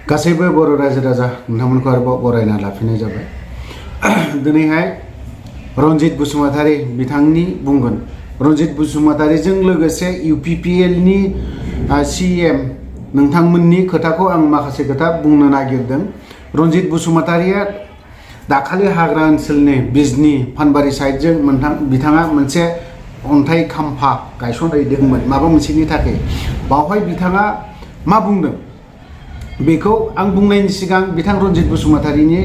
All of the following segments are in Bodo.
गासैबो बर' रायजो राजा नोंथांमोनखौ आरोबाव बरायना लाफिननाय जाबाय। दिनैहाय रन्जित बसुमतारी बिथांनि बुंगोन। रन्जित बसुमतारीजों लोगोसे UPPL नि CM नोंथांमोननि खोथाखौ आं माखासे खोथा बुंनो नागिरदों। रन्जित बसुमतारीया दाखालि हाग्रा ओनसोलनि बिजनी फानबारि साइडजों बिथाङा मोनसे अन्थाइ खाम्फा गायसनहैदोंमोन माबा मोनसेनि थाखाय। बावहाय बिथाङा मा बुंदों बेखौ आं बुंनायनि सिगां बिथां रन्जित बसुमतारीनि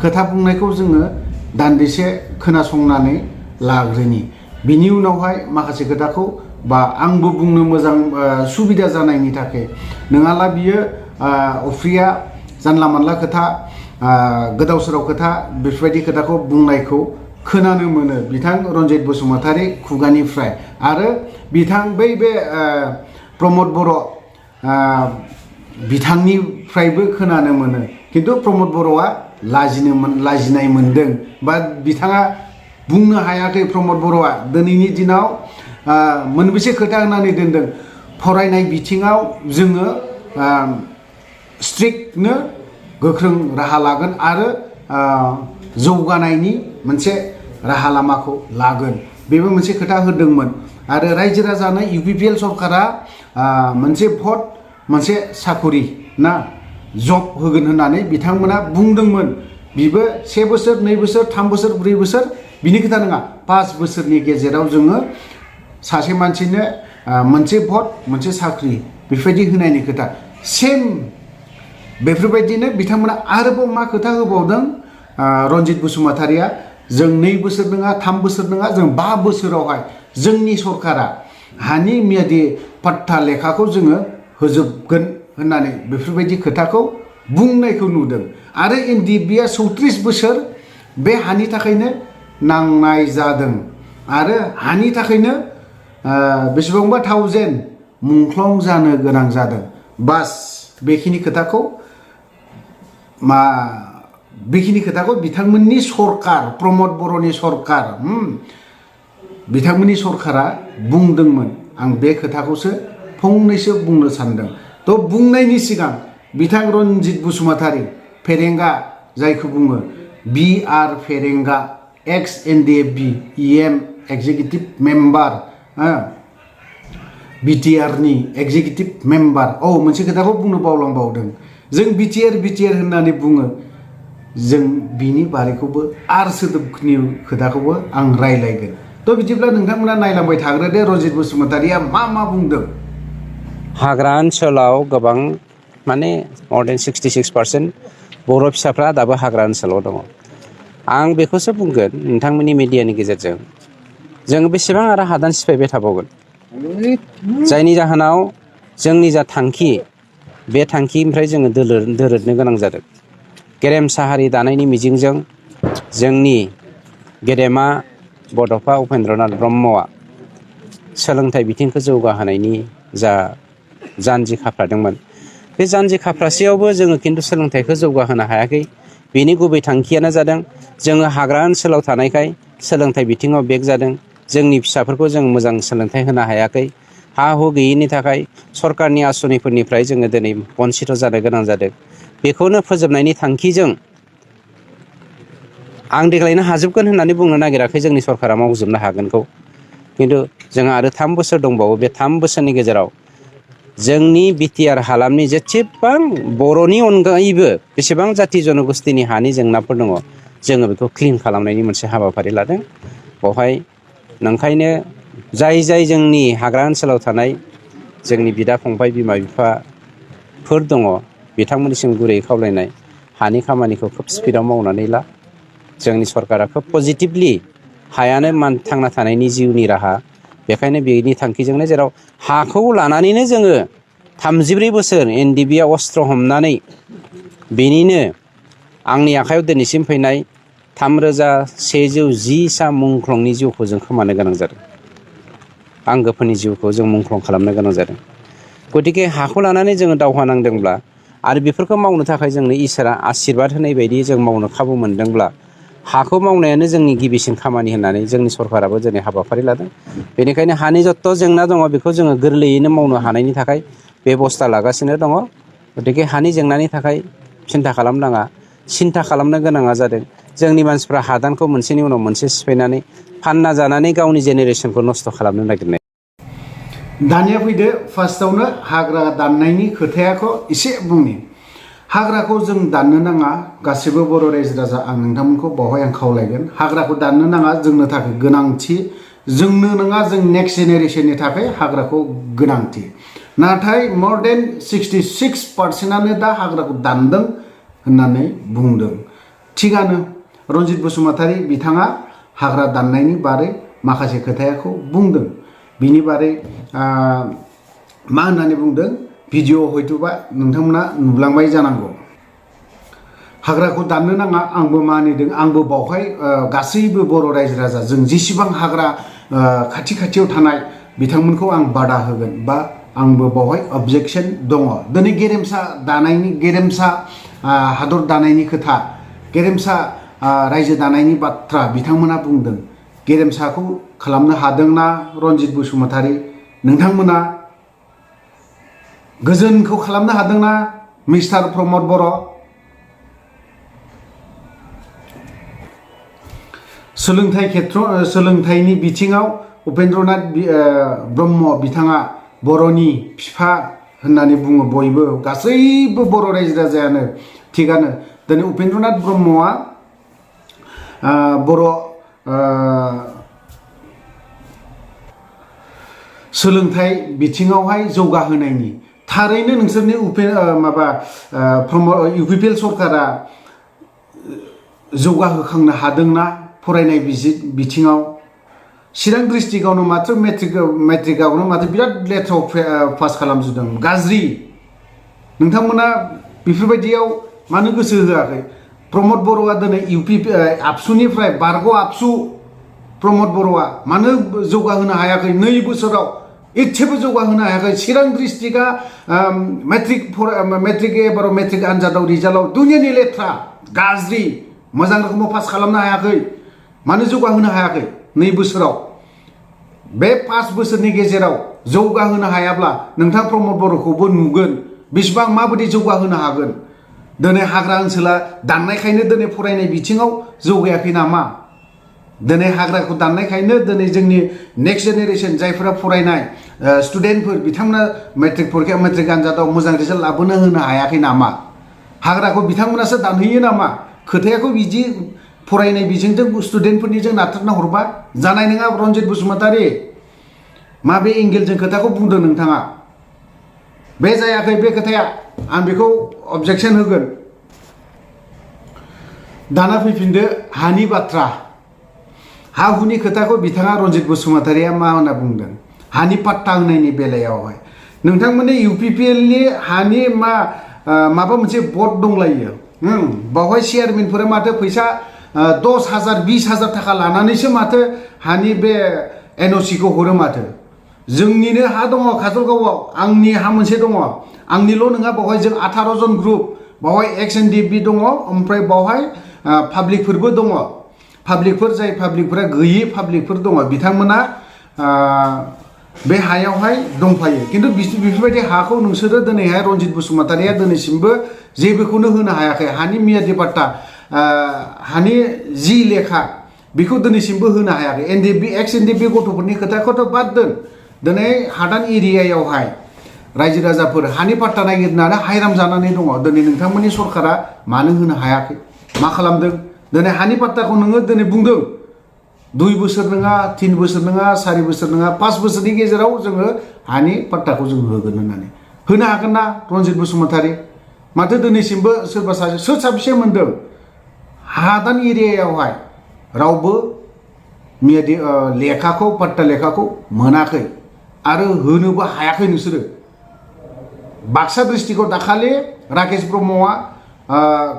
खोथा बुंनायखौ जोङो दान्दिसे खोनासंनानै लाग्रोनि। बिनि उनावहाय माखासे खोथाखौ बा आंबो बुंनो मोजां सुबिदा जानायनि थाखाय नङाला बियो अफ्रिया जानला मानला खोथा गोदाव सोराव खोथा बेफोरबायदि खोथाखौ बुंनायखौ खोनानो मोनो बिथां रन्जित बसुमतारी खुगानिफ्राय। आरो बिथां बे प्रमद बर' बिथांनिफ्रायबो खोनानो मोनो। खिन्थु प्रमद बर'आ लाजिनाय मोनदों बा बिथाङा बुंनो हायाखै। प्रमद बर'आ दिनैनि दिनाव मोनबेसे खोथा होनानै दोनदों। फरायनाय बिथिङाव जोङो स्ट्रिक्टनो गोख्रों राहा लागोन आरो जौगानायनि मोनसे राहा लामाखौ लागोन बेबो मोनसे खोथा होदोंमोन। आरो रायजो राजानो UPPL सरकारा मोनसे भट मोनसे साखरि ना जब होगोन होननानै बिथांमोना बुंदोंमोन। बिबो 1 बोसोर 2 बोसोर 3 बोसोर 4 बोसोर बिनि खोथा नङा। 5 बोसोरनि गेजेराव जोङो सासे मानसिनो मोनसे भट मोनसे साख्रि बेफोरबायदि होनायनि खोथा सेम बेफोरबायदिनो बिथांमोना आरोबाव मा खोथा होबावदों रन्जित बसुमतारीया जों 2 बोसोर नङा 3 बोसोर नङा जों 5 बोसोरावहाय जोंनि सरकारा हानि मियादि पट्टा लेखाखौ जोङो होजोबगोन होननानै बेफोरबायदि खोथाखौ बुंनायखौ नुदों। आरो NDBया 34 बोसोर बे हानि थाखायनो नांनाय जादों आरो हानि थाखायनो बेसेबांबा 1000 मुंख्लं जानो गोनां जादों। बास बेखिनि खोथाखौ बिथांमोननि सरकार प्रमद बर'नि सरकार बिथांमोननि सरकारा बुंदोंमोन। आं बे खोथाखौसो फंनैसो बुंनो सानदों। थ' बुंनायनि सिगां बिथां रन्जित बसुमतारी फेरेंगा जायखौ बुङो BR फेरेंगा ex NDFB EM executive member BTR नि एक्जिकिउटिभ मेम्बार। मोनसे खोथाखौ बुंनो बावलांबावदों। जों BTR होननानै बुङो। जों बिनि बारैखौबो आर सोदोबनि खोथाखौबो आं रायलायगोन। थ' बिदिब्ला नोंथांमोना नायलांबाय थाग्रोदो रन्जित बसुमतारीया मा बुंदों। हाग्रा ओनसोलाव गोबां माने more than 66% बर' फिसाफ्रा दाबो हाग्रा ओनसोलाव दङ। आं बेखौसो बुंगोन नोंथांमोननि मिडियानि गेजेरजों जों बेसेबां आरो हादान सिफायबाय थाबावगोन। जायनि जाहोनाव जोंनि जा थांखि बे थांखिनिफ्राय जोङो दोरोदनो गोनां जादों। गेरेमसा हारि दानायनि मिजिंजों जोंनि गेदेमा बड'फा उपेन्द्रनाथ ब्रह्मआ सोलोंथाइ बिथिंखौ जौगाहोनायनि जा जानजि खाफ्रादोंमोन बे जानजि खाफ्रासेयावबो जोङो खिन्थु सोलोंथाइखौ जौगाहोनो हायाखै। बेनि गुबै थांखियानो जादों जोङो हाग्रा ओनसोलाव थानायखाय सोलोंथाइ बिथिङाव बेक जादों। जोंनि फिसाफोरखौ जों मोजां सोलोंथाइ होनो हायाखै। हा हु गैयिनि थाखाय सरकारनि आसनिफोरनिफ्राय जोङो दिनै बन्सित जानो गोनां जादों। बेखौनो फोजोबनायनि थांखिजों आं देग्लायनो हाजोबगोन होननानै बुंनो नागिराखै जोंनि सरकारा मावजोबनो हागोनखौ। खिन्थु जोंहा आरो 3 बोसोर दंबावो। बे 3 बोसोरनि गेजेराव जोंनि BTR हालामनि जेसेबां बर'नि अनगायैबो बेसेबां जाथि जनगोष्ठीनि हानि जेंनाफोर दङ जोङो बेखौ क्लिन खालामनायनि मोनसे हाबाफारि लादों। बेवहाय नंखायनो जाय जोंनि हाग्रा ओनसोलाव थानाय जोंनि बिदा फंबाय बिमा बिफाफोर दङ बिथांमोननिसिम गुरै खावलायनाय हानि खामानिखौ खोब स्पिडाव मावनानै ला। जोंनि सरकारा खोब पजिटिभलि हायानो थांना थानायनि जिउनि राहा। बेखायनो बेनि थांखिजोंनो जेराव हाखौ लानानैनो जोङो 34 बोसोर NDBया अस्त्र हमनानै बेनिनो आंनि आखायाव दिनैसिम फैनाय 3110 मुंख्लंनि जिउखौ जों खोमानो गोनां जादों। आंगोफोरनि जिउखौ जों मुंख्लं खालामनो गोनां जादों। गतिके हाखौ लानानै जोङो दावहा नांदोंब्ला आरो बेफोरखौ मावनो थाखाय जोंनो इसोरा आशीर्बाद होनाय बायदि जों मावनो खाबु मोनदोंब्ला हाखौ मावनायानो जोंनि गिबिसिन खामानि होननानै जोंनि सरकाराबो दिनै हाबाफारि लादों। बेनिखायनो हानि जत्थ' जेंना दङ बेखौ जोङो गोरलैयैनो मावनो हानायनि थाखाय बेबस्था लागासिनो दङ। गतिके हानि जेंनानि थाखाय सिन्था खालामनाङा सिन्था खालामनो गोनाङा जादों जोंनि मानसिफ्रा हादानखौ मोनसेनि उनाव मोनसे सिफायनानै फानना जानानै गावनि जेनेरेसनखौ नस्थ' खालामनो नागिरनाय। दानिया फैदो फार्स्टआवनो हाग्रा दाननायनि खोथायाखौ एसे बुंनि। हाग्राखौ जों दाननो नाङा गासिबो बर' रायजो राजा आं नोंथांमोनखौ बावहाय आं खावलायगोन हाग्राखौ दाननो नाङा जोंनो थाखाय गोनांथि जोंनो नङा जों नेक्स्ट जेनेरेसननि थाखाय हाग्राखौ गोनांथि नाथाय मोर देन 66%आनो दा हाग्राखौ दानदों होननानै बुंदों थिगानो रन्जित बसुमतारी बिथाङा हाग्रा दाननायनि बारै माखासे खोथाखौ बुंदों बिनि बारै मा होननानै बुंदों भिडिअ हयतोबा नोंथांमोना नुलांबाय जानांगौ हाग्राखौ दाननो नाङा आंबो मानिदों आंबो बावहाय गासैबो बर' रायजो राजा जों जेसेबां हाग्रा खाथि खाथियाव थानाय बिथांमोनखौ आं बादा होगोन बा आंबो बावहाय अबजेक्शन दङ दिनै गेरेमसा दानायनि गेरेमसा हादर दानायनि खोथा गेरेमसा रायजो दानायनि बाथ्रा बिथांमोना बुंदों गेरेमसाखौ खालामनो हादोंना रन्जित बसुमतारी नोंथांमोना गोजोनखौ खालामनो हादोंना मिस्टार प्रमद बर' सोलोंथाइनि बिथिङाव उपेन्द्रनाथ ब्रह्म बिथाङा बर'नि बिफा होननानै बुङो बयबो गासैबो बर' रायजो राजायानो थिगानो दिनै उपेन्द्रनाथ ब्रह्मआ बर' सोलोंथाइ बिथिङावहाय जौगाहोनायनि थारैनो नोंसोरनि इउपिपिएल सरकारा जौगाहोखांनो हादोंना फरायनाय बिथिङाव चिरां डिस्ट्रिक्टआवनो मात्र मेट्रिकआवनो मात्र बिराद लेथ्रायाव पास खालामजोबदों गाज्रि नोंथांमोना बेफोरबायदियाव मानो गोसो होआखै प्रमद बर'आ दिनै आबसुनिफ्राय बारग' आबसु प्रमद बर'आ मानो जौगाहोनो हायाखै 2 बोसोराव एसेबो जौगाहोनो हायाखै चिरां डिस्ट्रिक्टआ मेट्रिक आनजादाव रिजाल्टआव दुनियानि लेथ्रा गाज्रि मोजां रोखोमाव पास खालामनो हायाखै मानो जौगाहोनो हायाखै 2 बोसोराव बे 5 बोसोरनि गेजेराव जौगाहोनो हायाब्ला नोंथां प्रमद बर'खौबो नुगोन बेसेबां माबायदि जौगाहोनो हागोन दिनै हाग्रा ओनसोला दाननायखायनो दिनै फरायनाय बिथिङाव जौगायाखै नामा दिनै हाग्राखौ दाननायखायनो दिनै जोंनि नेक्स्ट जेनेरेसन जायफोरा फरायनाय स्टुडेन्टफोर बिथांमोना मेट्रिक आनजादाव मोजां रिजाल्ट लाबोनो होनो हायाखै नामा हाग्राखौ बिथांमोनासो दानहैयो नामा खोथायाखौ बिदि फरायनाय बिजोंजों स्टुडेन्टफोरनिजों नाथारना हरबा जानाय नङा रन्जित बसुमतारी माबे एंगेलजों खोथाखौ बुंदों नोंथाङा बे जायाखै बे खोथाया आं बेखौ अबजेक्शन होगोन दाना फैफिनदो हानि बाथ्रा हा हुनि खोथाखौ बिथाङा रन्जित बसुमतारीया मा होनना बुंदों हानि पाट्टा होनायनि बेलायावहाय नोंथांमोननि इउपिपिएलनि हानि माबा मोनसे बर्ड दंलायो बावहाय चेयारमेनफोरा माथो फैसा 10,000 20,000 थाखा लानानैसो माथो हानि बे एनअसिखौ हरो माथो जोंनिनो हा दङ काजलगावआव आंनि हा मोनसे दङ आंनिल' नङा बावहाय जों 18 जन ग्रुप बावहाय एक्स-एन-डि-एफ-बि दङ ओमफ्राय बावहाय पाब्लिकफोरबो दङ पाब्लिकफोर जाय पाब्लिकफोरा गैयि पाब्लिकफोर दङ बिथांमोना बे हायावहाय दंफायो किन्तु बेफोरबायदि हाखौ नोंसोरो दिनैहाय रन्जित बसुमतारीया दिनैसिमबो जेबोखौनो होनो हायाखै हानि मियादि पाट्टा हानि जि लेखा बेखौ दिनैसिमबो होनो हायाखै एक्स-एन-डि-एफ-बि गथ'फोरनि खोथाखौथ' बाद दोन दिनै हादान एरियायावहाय रायजो राजाफोर हानि पाट्टा नागिरनानै हायराम जानानै दङ दिनै नोंथांमोननि सरकारा मानो होनो हायाखै मा खालामदों दिनै हानि पाट्टाखौ नोङो दिनै बुंदों 2 बोसोर नङा 3 बोसोर नङा 4 बोसोर नङा 5 बोसोरनि गेजेराव जोङो हानि पाट्टाखौ जों होगोन होननानै होनो हागोन ना रन्जित बसुमतारी माथो दिनैसिमबो सोरबा सोर साबेसे मोनदों हादान एरियायावहाय रावबो मियादि लेखाखौ पाट्टा लेखाखौ मोनाखै आरो होनोबो हायाखै नोंसोरो बाक्सा डिस्ट्रिक्टआव दाखालि राकेश ब्रह्मआ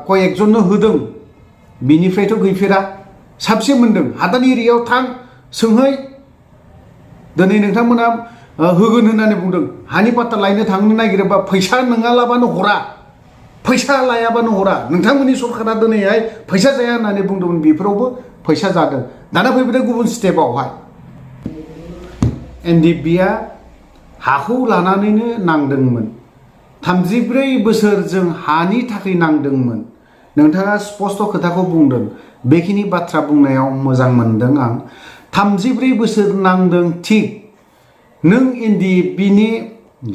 कयेकजननो होदों बिनिफ्रायथ' गैफेरा साबसे मोनदों हादान एरियायाव थां सोंहै दिनै नोंथांमोना होगोन होननानै बुंदों हानि पाट्टा लायनो थांनो नागिरोबा फैसा नङालाबानो हरा फैसा लायाबानो हरा नोंथांमोननि सरकारा दिनैहाय फैसा जाया होननानै बुंदोंमोन बेफोरावबो फैसा जादों दाना फैबाय गुबुन स्टेपआवहाय एनडिएफबिआ हाखौ लानानैनो नांदोंमोन 34 बोसोर जों हानि थाखाय नांदोंमोन नोंथाङा स्पष्ट खोथाखौ बुंदों बेखिनि बाथ्रा बुंनायाव मोजां मोनदों आं 34 बोसोर नांदों थिग नों NDFBनि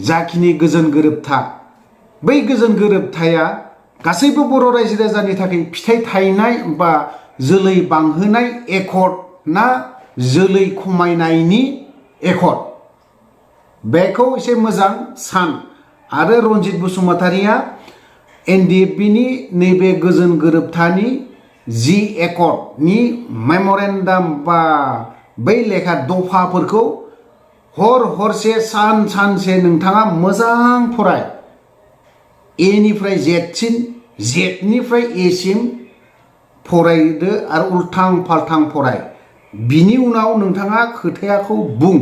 जाखिनि गोजोन गोरोबथा बै गोजोन गोरोबथाया गासैबो बर' रायजो राजानि थाखाय फिथाइ थायनाय बा जोलै बांहोनाय एकर्ड ना जोलै खमायनायनि एकर्ड बेखौ एसे मोजां सान आरो रन्जित बसुमतारिया NDFBनि नैबे गोजोन गोरोबथानि जि एकर्डनि मेमरेन्डाम बा बै लेखा दफाफोरखौ हरसे सानसे नोंथाङा मोजां फराय ए निफ्राय जेडसिम जेडनिफ्राय ए सिम फरायदो आरो उल्थां फाल्थां फराय बिनि उनाव नोंथाङा खोथायाखौ बुं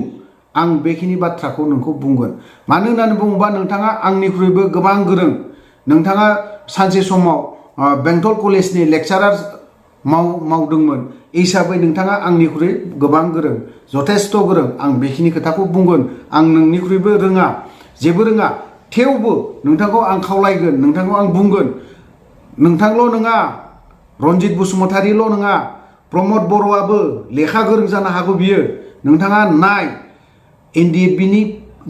आं बेखिनि बाथ्राखौ नोंखौ बुंगोन मानो होननानै बुङोबा नोंथाङा आंनिख्रुइबो गोबां गोरों नोंथाङा सानसे समाव बेंटल कलेजनि लेक्चारार मावदोंमोन हिसाबै नोंथाङा आंनिख्रुइ गोबां गोरों जथेस्थ गोरों आं बेखिनि खोथाखौ बुंगोन आं नोंनिख्रुइबो रोङा जेबो रोङा थेवबो नोंथांखौ आं खावलायगोन नोंथांखौ आं बुंगोन नोंथांल' नङा रन्जित बसुमतारिल' नङा प्रमद बर'आबो लेखा गोरों जानो हागौ बियो नोंथाङा नाय NDFBनि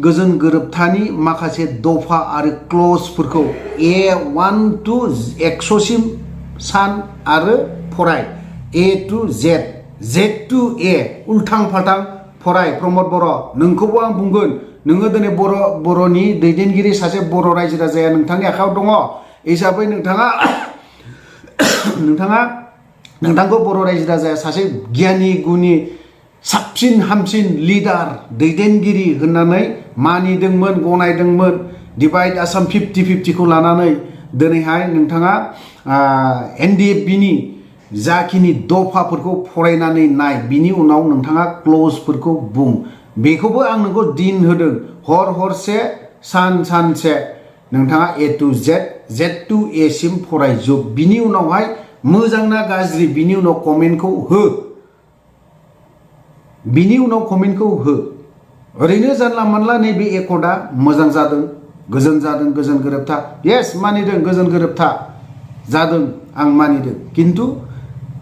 गोजोन गोरोबथानि माखासे दफा आरो क्लजफोरखौ A1 to 100 सिम सान आरो फराय A to Z Z to A उल्थां फाल्थां फराय प्रमद बर' नोंखौबो आं बुंगोन नोङो दिनै बर'नि दैदेनगिरि सासे बर' रायजो राजाया नोंथांनि आखायाव दङ हिसाबै नोंथांखौ बर' रायजो राजाया सासे गियानि गुनि साबसिन हामसिन लिडार दैदेनगिरि होननानै मानिदोंमोन गनायदोंमोन डिभाइड आसाम 50-50 खौ लानानै दिनैहाय नोंथाङा NDFBनि जाखिनि दफाफोरखौ फरायनानै नाय बिनि उनाव नोंथाङा क्लजफोरखौ बुं बेखौबो आं नोंखौ दिन होदों हरसे सानसे नोंथाङा A to Z Z to A सिम फरायजोब बिनि उनावहाय मोजां ना गाज्रि बिनि उनाव कमेन्टखौ हो ओरैनो जानला मानला नैबे एकर्डआ मोजां जादों गोजोन गोरोबथा येस मानिदों गोजोन गोरोबथा जादों आं मानिदों किन्तु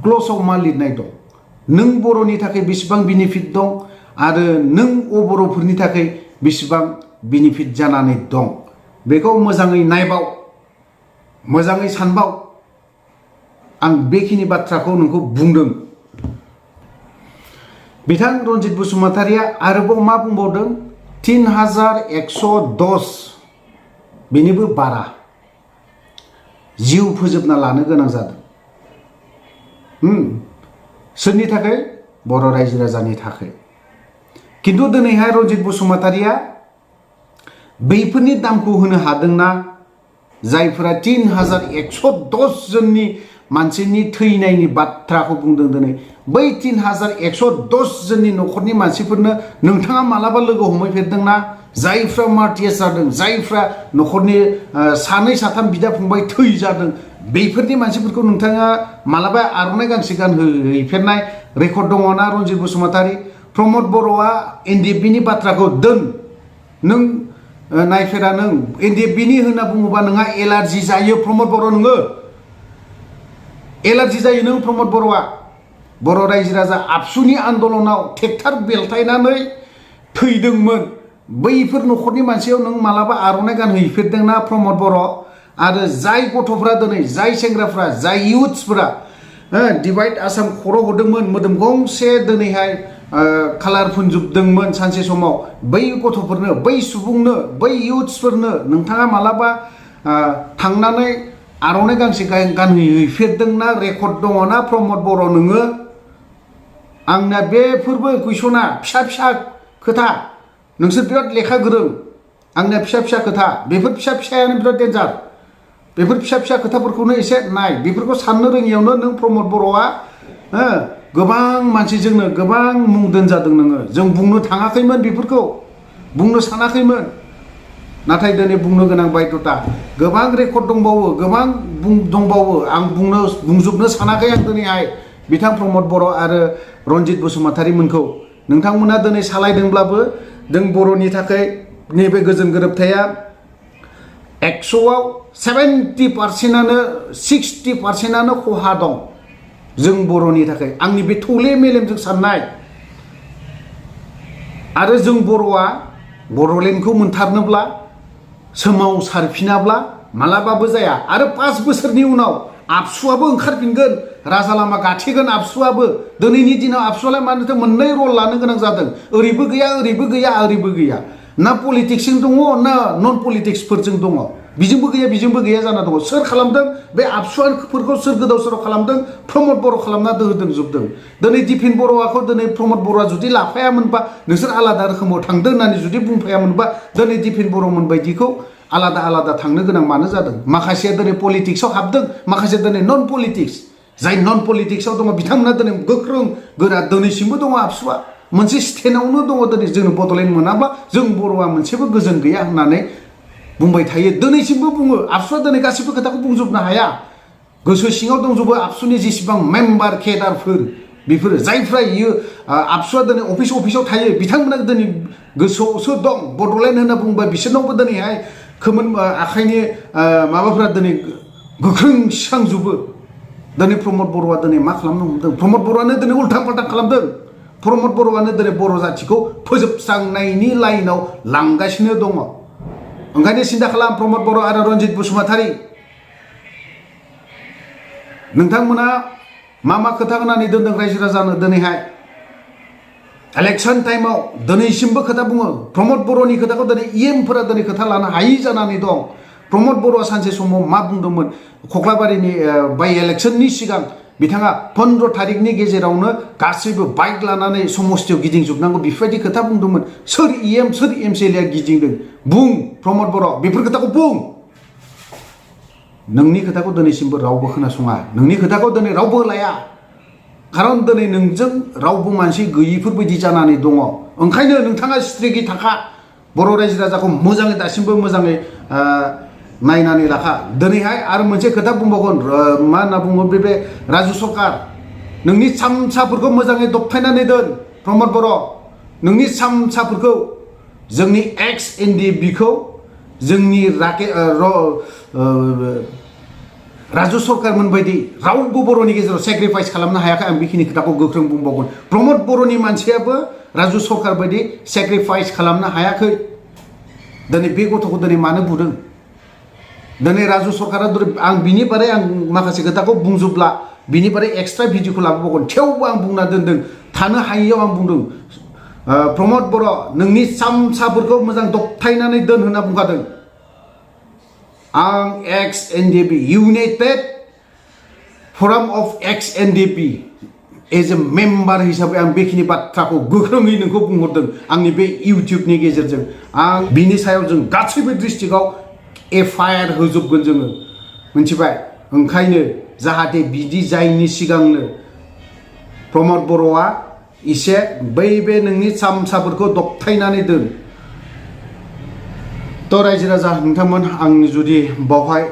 क्लजआव मा लिरनाय दं नों बर'नि थाखाय बेसेबां बेनिफिट दं आरो नों बर'फोरनि थाखाय बेसेबां बेनिफिट जानानै दं बेखौ मोजाङै नायबाव मोजाङै सानबाव आं बेखिनि बाथ्राखौ नोंखौ बुंदों बिथां रन्जित बसुमतारिया आरोबाव मा बुंबावदों 3110 बेनिबो बारा जिउ फोजोबना लानो गोनां जादों सोरनि थाखाय बर' रायजो राजानि थाखाय किन्तु दिनैहाय रन्जित बसुमतारिया बैफोरनि दामखौ होनो हादोंना जायफोरा 3110 जननि मानसिनि थैनायनि बाथ्राखौ बुंदों दिनै बै 3110 जननि न'खरनि मानसिफोरनो नोंथाङा मालाबा लोगो हमहैफेरदोंना जायफ्रा मार्टियास जादों जायफ्रा न'खरनि सानै साथाम बिदा फंबाय थैजादों बेफोरनि मानसिफोरखौ नोंथाङा मालाबा आर'नाइ गांसे गानहोहैफेरनाय रेकर्ड दङना रन्जित बसुमतारि प्रमद बर'आ NDFBनि बाथ्राखौ दोन नों नायफेरा नों NDFBनि होनना बुङोबा नोंहा एलार्जि जायो प्रमद बर' नोङो एलार्जि जायो नों प्रमद बर'आ बर' रायजो राजा आबसुनि आन्दलनाव ट्रेक्टर बेलथायनानै थैदोंमोन बैफोर न'खरनि मानसियाव नों मालाबा आर'नाइ गानहैफेरदोंना प्रमद बर' आरो जाय गथ'फ्रा दिनै जाय सेंग्राफ्रा जाय इयुथ्सफोरा डिभाइड आसाम खर' हरदोंमोन मोदोम गंसे दिनैहाय कालार फुनजोबदोंमोन सानसे समाव बै गथ'फोरनो बै सुबुंनो बै इयुथ्सफोरनो नोंथाङा मालाबा थांनानै आर'नाइ गांसे गानहैफेरदोंना रेकर्ड दङना प्रमद बर' नोङो आंना बेफोरबो कुइसना फिसा खोथा नोंसोर बिराद लेखा गोरों आंना फिसा खोथा बेफोर फिसायानो बिराद डेन्जार बेफोर फिसा खोथाफोरखौनो एसे नाय बेफोरखौ साननो रोङियावनो नों प्रमद बर'आ गोबां मानसिजोंनो गोबां मुं दोनजादों नोङो जों बुंनो थाङाखैमोन बेफोरखौ बुंनो सानाखैमोन नाथाय दिनै बुंनो गोनां बायध'ता गोबां रेकर्ड दंबावो गोबां दंबावो आं बुंजोबनो सानाखै आं दिनैहाय बिथां प्रमद बर' आरो रन्जित बसुमतारिमोनखौ नोंथांमोना दिनै सालायदोंब्लाबो जों बर'नि थाखाय नैबे गोजोन गोरोबथाया 100आव 70%आनो 60%आनो खहा दं जों बर'नि थाखाय आंनि बे थौले मेलेमजों साननाय आरो जों बर'आ बर'लेण्डखौ मोनथारनोब्ला सोमावसारफिनाब्ला मालाबाबो जाया आरो 5 बोसोरनि उनाव आबसुआबो ओंखारफिनगोन राजा लामा गाथेगोन आबसुआबो दिनैनि दिनाव आबसुआलाय मानोथो मोननै रल लानो गोनां जादों ओरैबो गैया ओरैबो गैया ना पलिटिक्सजों दङ ना नन पलिटिक्सफोरजों दङ बिजोंबो गैया जाना दङ सोर खालामदों बे आबसुआफोरखौ सोर गोदाव सोराव खालामदों प्रमद बर' खालामना दोहोदोंजोबदों दिनै दिफिन बर'आखौ दिनै प्रमद बर'आ जुदि लाफायामोनबा नोंसोर आलादा रोखोमाव थांदों होननानै जुदि बुंफायामोनबा दिनै दिफिन बर'मोन बायदिखौ आलादा थांनो गोनां मानो जादों माखासेया दिनै पलिटिक्सआव हाबदों माखासे दिनै नन पलिटिक्स जाय नन पलिटिक्सआव दङ बिथांमोना दिनै गोख्रों गोरा दिनैसिमबो दङ आबसुआ मोनसे स्टेन्डआवनो दङ दिनै जोंनो बड'लेण्ड मोनाबा जों बर'आ मोनसेबो गोजोन गैया होननानै बुंबाय थायो दिनैसिमबो बुङो आबसुआ दिनै गासिबो खोथाखौ बुंजोबनो हाया गोसो सिङाव दंजोबो आबसुनि जेसेबां मेम्बार केडारफोर बेफोरो जायफ्रा इयो आबसुआ दिनै अफिसाव थायो बिथांमोना दिनै गोसोआवसो दं बड'लेण्ड होनना बुंबा बिसोरनावबो दिनैहाय खोमोन आखाइनि माबाफोरा दिनै गोख्रों सिखांजोबो दिनै प्रमद बर'आ दिनै मा खालामनो हमदों प्रमद बर'आनो दिनै उल्था फाल्था खालामदों प्रमद बर'आनो दिनै बर' जाथिखौ फोजोबस्रांनायनि लाइनाव लांगासिनो दङ ओंखायनो सिन्था खालाम प्रमद बर' आरो रन्जित बसुमतारी नोंथांमोना मा खोथा होनानै दोनदों रायजो राजानो दिनैहाय इलेक्शन टाइमाव दिनैसिमबो खोथा बुङो प्रमद बर'नि खोथाखौ दिनै इएमफोरा दिनै खोथा लानो हायि जानानै दं प्रमद बर'आ सानसे समाव मा बुंदोंमोन कक्लाबारिनि बाइ इलेक्शननि सिगां बिथाङा 15 तारिखनि गेजेरावनो गासैबो बाइक लानानै समस्तियाव गिदिंजोबनांगौ बेफोरबायदि खोथा बुंदोंमोन सोर इएम सोर एमसिएलए गिदिंदों बुं प्रमद बर' बेफोर खोथाखौ बुं नोंनि खोथाखौ दिनैसिमबो रावबो खोनासङा नोंनि खोथाखौ दिनै रावबो लाया खारन दिनै नोंजों रावबो मानसि गैयिफोरबायदि जानानै दङ ओंखायनो नोंथाङा स्ट्रिगि थाखा बर' रायजो राजाखौ मोजाङै दासिमबो मोजाङै नायनानै लाखा दिनैहाय आरो मोनसे खोथा बुंबावगोन मा होनना बुङो बे राजु सरकार नोंनि सामसाफोरखौ मोजाङै दबथायनानै दोन प्रमद बर' नोंनि सामसाफोरखौ जोंनि एक्स एनडिएफबिखौ जोंनि राजु सरकारमोन बायदि रावबो बर'नि गेजेराव सेक्रिफाइस खालामनो हायाखै आं बेखिनि खोथाखौ गोख्रों बुंबावगोन प्रमद बर'नि मानसियाबो राजु सरकार बायदि सेक्रिफाइस खालामनो हायाखै दिनै बे गथ'खौ दिनै मानो बुदों दिनै राजु सरकारा आं बिनि बारै आं माखासे खोथाखौ बुंजोबला बिनि बारै एक्सट्रा भिडिअखौ लाबोबावगोन थेवबो आं बुंना दोनदों थानो हायियाव आं बुंदों प्रमद बर' नोंनि सामसाफोरखौ मोजां दबथायनानै दोन होनना बुंखादों आं ex NDFB united from of ex NDFB as a member हिसाबै आं बेखिनि बाथ्राखौ गोख्रोङै नोंखौ बुंहरदों आंनि बे इउटिउबनि गेजेरजों आं बिनि सायाव जों गासैबो डिस्ट्रिक्टआव एफआइआर होजोबगोन जोङो मिथिबाय ओंखायनो जाहाथे बिदि जायनि सिगांनो प्रमद बर'आ इसे बै बे नोंनि सामसाफोरखौ दबथायनानै दोन थ' रायजो राजा नोंथांमोन आं जुदि बावहाय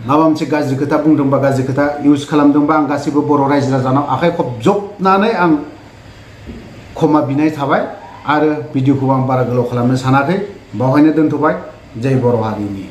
माबा मोनसे गाज्रि खोथा बुंदोंबा गाज्रि खोथा इउज खालामदोंबा आं गासैबो बर' रायजो राजानाव आखाइ खबजबनानै आं क्षमा बिनाय थाबाय आरो भिडिअखौ आं बारा गोलाव खालामनो सानाखै बावहायनो दोनथ'बाय जय बर' हारिनि